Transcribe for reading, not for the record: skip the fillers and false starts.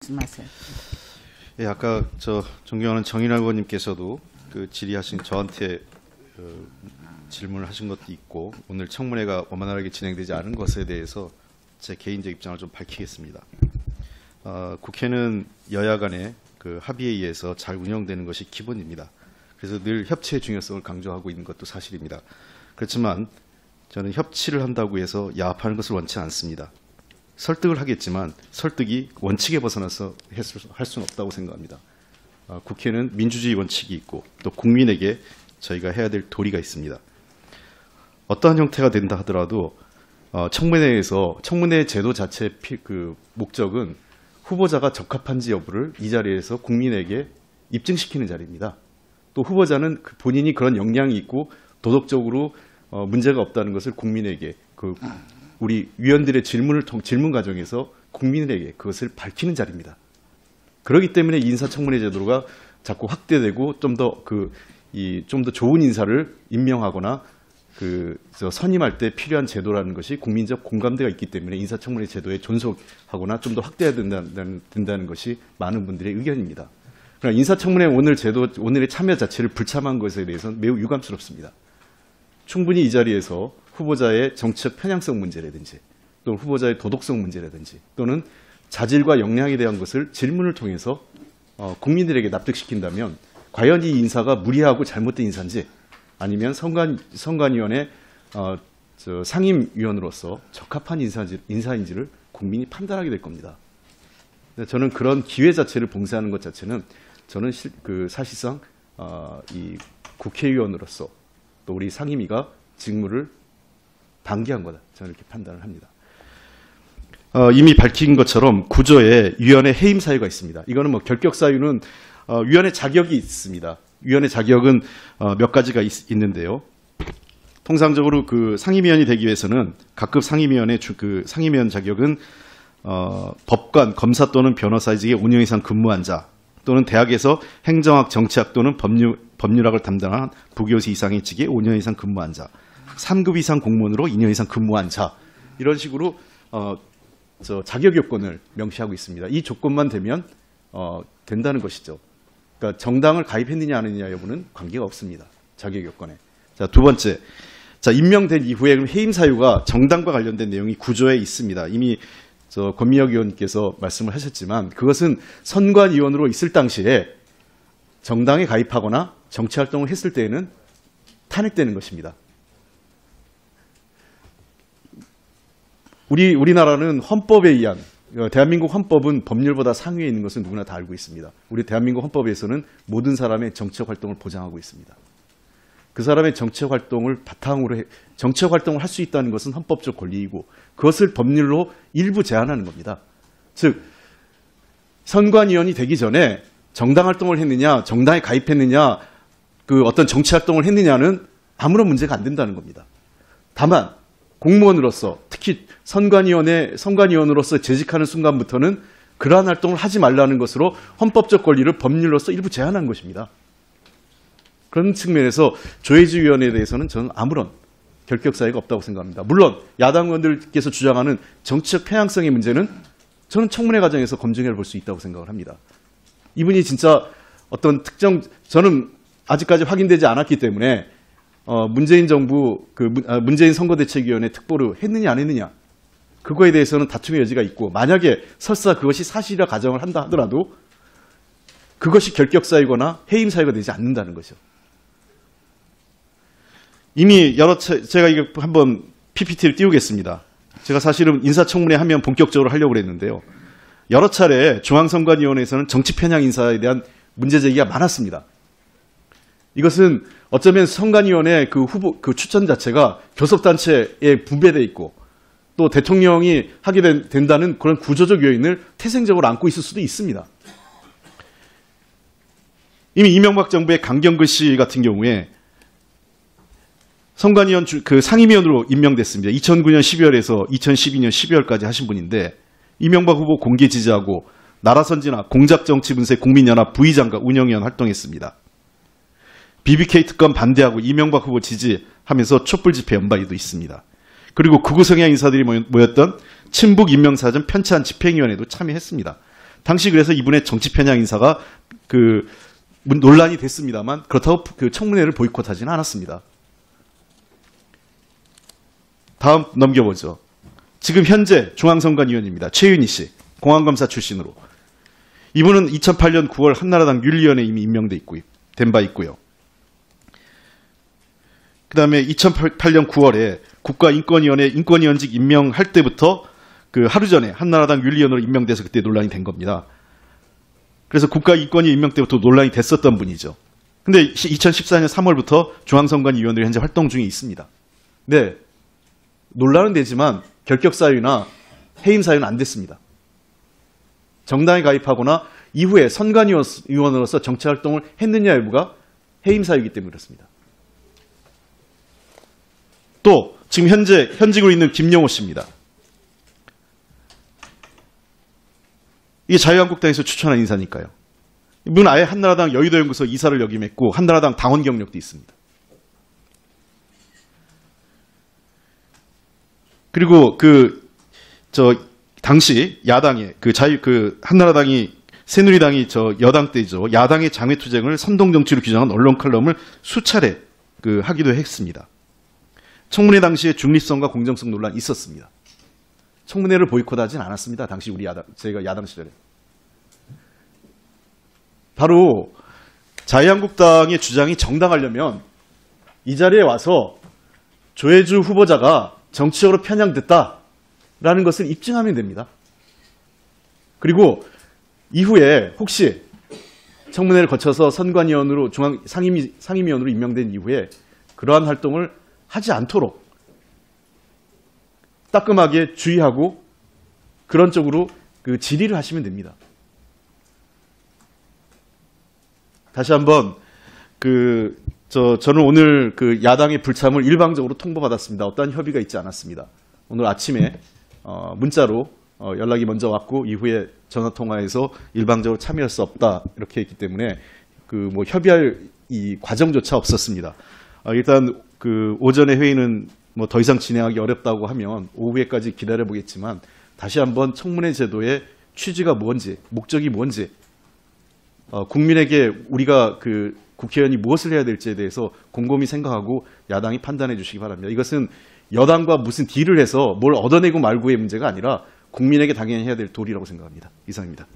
말씀하세요. 예, 아까 존경하는 정인환 의원님께서도 그 질의하신 저한테 질문을 하신 것도 있고, 오늘 청문회가 원만하게 진행되지 않은 것에 대해서 제 개인적 입장을 좀 밝히겠습니다. 국회는 여야 간의 그 합의에 의해서 잘 운영되는 것이 기본입니다. 그래서 늘 협치의 중요성을 강조하고 있는 것도 사실입니다. 그렇지만 저는 협치를 한다고 해서 야합하는 것을 원치 않습니다. 설득을 하겠지만 설득이 원칙에 벗어나서 할 수는 없다고 생각합니다. 국회는 민주주의 원칙이 있고 또 국민에게 저희가 해야 될 도리가 있습니다. 어떠한 형태가 된다 하더라도 청문회에서 청문회 제도 자체의 그 목적은 후보자가 적합한지 여부를 이 자리에서 국민에게 입증시키는 자리입니다. 또 후보자는 본인이 그런 역량이 있고 도덕적으로 문제가 없다는 것을 국민에게 우리 위원들의 질문 과정에서 국민에게 그것을 밝히는 자리입니다. 그렇기 때문에 인사청문회 제도가 자꾸 확대되고 좀 더 좋은 인사를 임명하거나 선임할 때 필요한 제도라는 것이 국민적 공감대가 있기 때문에 인사청문회 제도에 존속하거나 좀 더 확대해야 된다는 것이 많은 분들의 의견입니다. 그러나 인사청문회 오늘의 참여 자체를 불참한 것에 대해서는 매우 유감스럽습니다. 충분히 이 자리에서 후보자의 정치적 편향성 문제라든지 또는 후보자의 도덕성 문제라든지 또는 자질과 역량에 대한 것을 질문을 통해서 국민들에게 납득시킨다면 과연 이 인사가 무리하고 잘못된 인사인지 아니면 선관위원회 상임위원으로서 적합한 인사인지를 국민이 판단하게 될 겁니다. 저는 그런 기회 자체를 봉쇄하는 것 자체는 저는 사실상 이 국회의원으로서 또 우리 상임위가 직무를 방기한 거다. 저는 이렇게 판단을 합니다. 이미 밝힌 것처럼 구조에 위원회 해임 사유가 있습니다. 이거는 결격 사유는 위원회 자격이 있습니다. 위원회 자격은 몇 가지가 있는데요. 통상적으로 그 상임위원이 되기 위해서는 각급 상임위원회 상임위원 자격은 법관, 검사 또는 변호사직에 5년 이상 근무한 자 또는 대학에서 행정학, 정치학 또는 법률학을 담당한 부교수 이상의 직에 5년 이상 근무한 자, 3급 이상 공무원으로 2년 이상 근무한 자, 이런 식으로 자격 요건을 명시하고 있습니다. 이 조건만 되면 된다는 것이죠. 그러니까 정당을 가입했느냐 안 했느냐 여부는 관계가 없습니다. 자격 요건에. 자, 두 번째. 자, 임명된 이후에 그럼 해임 사유가 정당과 관련된 내용이 구조에 있습니다. 이미 권미혁 의원님께서 말씀을 하셨지만 그것은 선관위원으로 있을 당시에 정당에 가입하거나 정치활동을 했을 때에는 탄핵되는 것입니다. 우리나라는 헌법에 의한 대한민국 헌법은 법률보다 상위에 있는 것은 누구나 다 알고 있습니다. 우리 대한민국 헌법에서는 모든 사람의 정치적 활동을 보장하고 있습니다. 그 사람의 정치적 활동을 바탕으로 정치적 활동을 할 수 있다는 것은 헌법적 권리이고 그것을 법률로 일부 제한하는 겁니다. 즉 선관위원이 되기 전에 정당 활동을 했느냐, 정당에 가입했느냐, 어떤 정치 활동을 했느냐는 아무런 문제가 안 된다는 겁니다. 다만 공무원으로서 특히 선관위원으로서 재직하는 순간부터는 그러한 활동을 하지 말라는 것으로 헌법적 권리를 법률로서 일부 제한한 것입니다. 그런 측면에서 조혜지위원회에 대해서는 저는 아무런 결격 사유가 없다고 생각합니다. 물론 야당 의원들께서 주장하는 정치적 편향성의 문제는 저는 청문회 과정에서 검증해 볼 수 있다고 생각을 합니다. 이분이 진짜 어떤 저는 아직까지 확인되지 않았기 때문에 문재인 정부 문재인 선거대책위원회 특보를 했느냐 안 했느냐 그거에 대해서는 다툼의 여지가 있고 만약에 설사 그것이 사실이라 가정을 한다 하더라도 그것이 결격 사유거나 해임 사유가 되지 않는다는 거죠. 이미 제가 이거 한번 PPT를 띄우겠습니다. 제가 사실은 인사청문회 하면 본격적으로 하려고 그랬는데요. 여러 차례 중앙선관위원회에서는 정치 편향 인사에 대한 문제 제기가 많았습니다. 이것은 어쩌면 선관위원회 후보 추천 자체가 교섭단체에 분배되어 있고 또 대통령이 하게 된다는 그런 구조적 요인을 태생적으로 안고 있을 수도 있습니다. 이미 이명박 정부의 강경근 씨 같은 경우에 선관위원 상임위원으로 임명됐습니다. 2009년 12월에서 2012년 12월까지 하신 분인데 이명박 후보 공개 지지하고 나라선진화, 공작정치분쇄 국민연합 부의장과 운영위원 활동했습니다. BBK 특검 반대하고 이명박 후보 지지하면서 촛불집회 연박에도 있습니다. 그리고 극우 성향 인사들이 모였던 친북 인명사전 편찬 집행위원회도 참여했습니다. 당시 그래서 이분의 정치 편향 인사가 그 논란이 됐습니다만 그렇다고 그 청문회를 보이콧하지는 않았습니다. 다음 넘겨보죠. 지금 현재 중앙선관위원입니다. 최윤희 씨, 공안검사 출신으로. 이분은 2008년 9월 한나라당 윤리위원회에 이미 임명돼 있고요. 된 바 있고요. 그 다음에 2008년 9월에 국가인권위원회 인권위원직 임명할 때부터 그 하루 전에 한나라당 윤리위원으로 임명돼서 그때 논란이 된 겁니다. 그래서 국가인권위 임명 때부터 논란이 됐었던 분이죠. 근데 2014년 3월부터 중앙선관위원으로 현재 활동 중에 있습니다. 네, 논란은 되지만 결격 사유나 해임 사유는 안 됐습니다. 정당에 가입하거나 이후에 선관위원으로서 정치 활동을 했느냐 여부가 해임 사유이기 때문에 그렇습니다. 또 지금 현재 현직으로 있는 김영호 씨입니다. 이게 자유한국당에서 추천한 인사니까요. 이분은 아예 한나라당 여의도연구소 이사를 역임했고 한나라당 당원 경력도 있습니다. 그리고 당시 야당의 한나라당이 새누리당이 여당 때죠. 야당의 장외투쟁을 선동정치로 규정한 언론 칼럼을 수차례 하기도 했습니다. 청문회 당시에 중립성과 공정성 논란이 있었습니다. 청문회를 보이콧하진 않았습니다. 당시 저희가 야당 시절에. 바로 자유한국당의 주장이 정당하려면 이 자리에 와서 조혜주 후보자가 정치적으로 편향됐다라는 것을 입증하면 됩니다. 그리고 이후에 혹시 청문회를 거쳐서 선관위원으로 상임위원으로 임명된 이후에 그러한 활동을 하지 않도록 따끔하게 주의하고 그런 쪽으로 질의를 하시면 됩니다. 다시 한번 저는 오늘 야당의 불참을 일방적으로 통보받았습니다. 어떠한 협의가 있지 않았습니다. 오늘 아침에 문자로 연락이 먼저 왔고 이후에 전화 통화에서 일방적으로 참여할 수 없다 이렇게 했기 때문에 협의할 이 과정조차 없었습니다. 일단 오전의 회의는 더 이상 진행하기 어렵다고 하면 오후에까지 기다려 보겠지만 다시 한번 청문회 제도의 취지가 뭔지 목적이 뭔지 국민에게 우리가 국회의원이 무엇을 해야 될지에 대해서 곰곰이 생각하고 야당이 판단해 주시기 바랍니다. 이것은 여당과 무슨 딜을 해서 뭘 얻어내고 말고의 문제가 아니라 국민에게 당연히 해야 될 도리라고 생각합니다. 이상입니다.